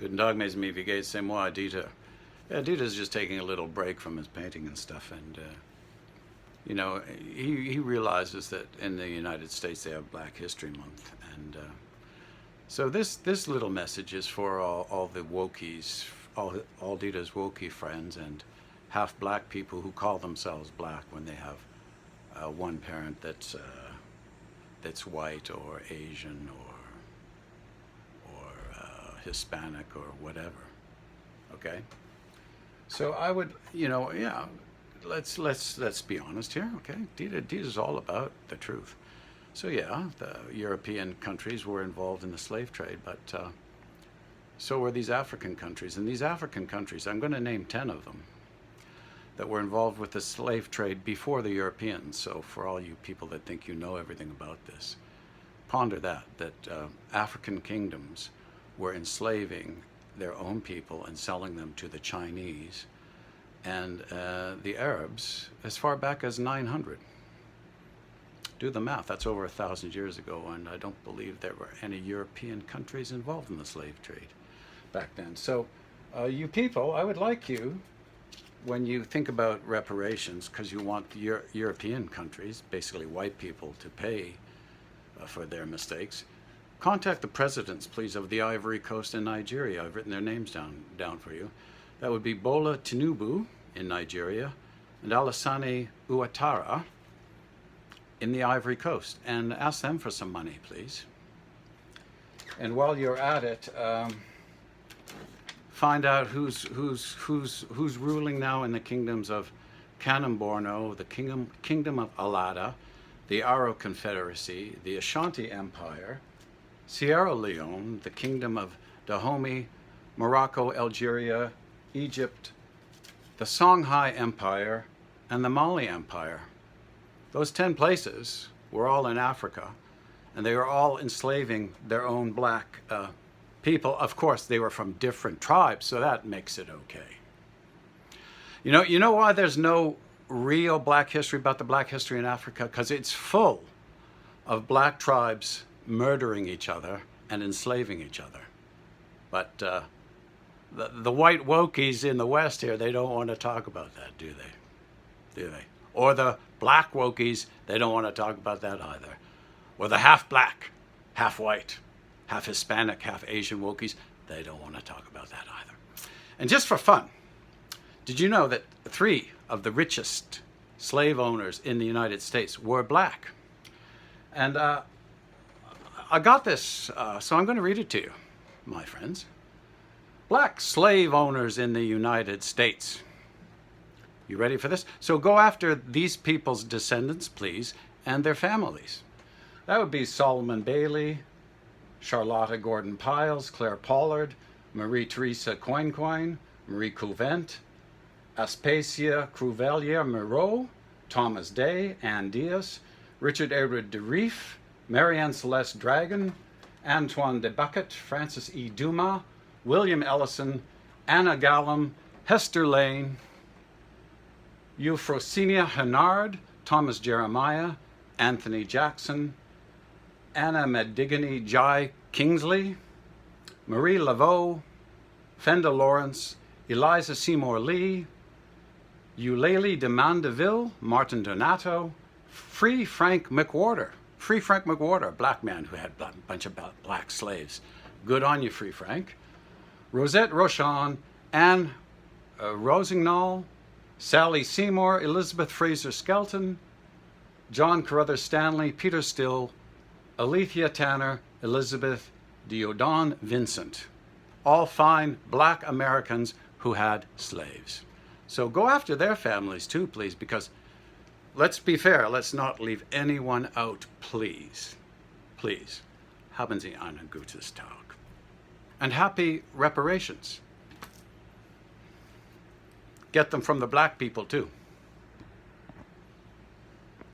Guten Tag, mes amis, wie geht's? C'est moi, Dieter. Yeah, Dieter's just taking a little break from his painting and stuff, and you know, he realizes that in the United States they have Black History Month, and so this little message is for all the wokies, all Dieter's wokie friends, and half black people who call themselves black when they have one parent that's white or Asian or Hispanic or whatever. Okay, so I would, yeah, let's be honest here. Okay, Dieter's all about the truth. So yeah, the European countries were involved in the slave trade, but so were these African countries. And these African countries, I'm going to name 10 of them, that were involved with the slave trade before the Europeans. So for all you people that think you know everything about this, ponder that African kingdoms were enslaving their own people and selling them to the Chinese and the Arabs as far back as 900. Do the math, that's over 1,000 years ago, and I don't believe there were any European countries involved in the slave trade back then. So you people, I would like you, when you think about reparations, because you want European countries, basically white people, to pay for their mistakes, contact the presidents, please, of the Ivory Coast and Nigeria. I've written their names down for you. That would be Bola Tinubu in Nigeria and Alassane Ouattara in the Ivory Coast, and ask them for some money, please. And while you're at it, find out who's ruling now in the kingdoms of Kanem Borno, the kingdom of Alada, the Aro Confederacy, the Ashanti Empire, Sierra Leone, the kingdom of Dahomey, Morocco, Algeria, Egypt, the Songhai Empire, and the Mali Empire. Those 10 places were all in Africa, and they were all enslaving their own black people. Of course, they were from different tribes, so that makes it okay. You know why there's no real black history about the black history in Africa? Because it's full of black tribes murdering each other and enslaving each other. But the white wokies in the West here, they don't want to talk about that, do they? Do they? Or the black wokies, they don't want to talk about that either. Or the half black, half white, half Hispanic, half Asian wokies, they don't want to talk about that either. And just for fun, did you know that 3 of the richest slave owners in the United States were black? And I got this, so I'm going to read it to you, my friends. Black slave owners in the United States. You ready for this? So go after these people's descendants, please, and their families. That would be Solomon Bailey, Charlotta Gordon Piles, Claire Pollard, Marie Theresa Coincoin, Marie Couvent, Aspasia Cruvelier Moreau, Thomas Day, Ann Diaz, Richard Edward DeReef, Marianne Celeste Dragon, Antoine de Bucket, Francis E. Dumas, William Ellison, Anna Gallum, Hester Lane, Euphrosynia Hennard, Thomas Jeremiah, Anthony Jackson, Anna Medigany Jai Kingsley, Marie Laveau, Fenda Lawrence, Eliza Seymour Lee, Eulalie de Mandeville, Martin Donato, Free Frank McWhorter, a black man who had a bunch of black slaves. Good on you, Free Frank. Rosette Rochon, Anne Rossignol, Sally Seymour, Elizabeth Fraser Skelton, John Carruthers Stanley, Peter Still, Alethea Tanner, Elizabeth Diodon Vincent. All fine black Americans who had slaves. So go after their families too, please, because let's be fair, let's not leave anyone out, please. Please. Haben Sie einen gutes Tag. And happy reparations. Get them from the black people too.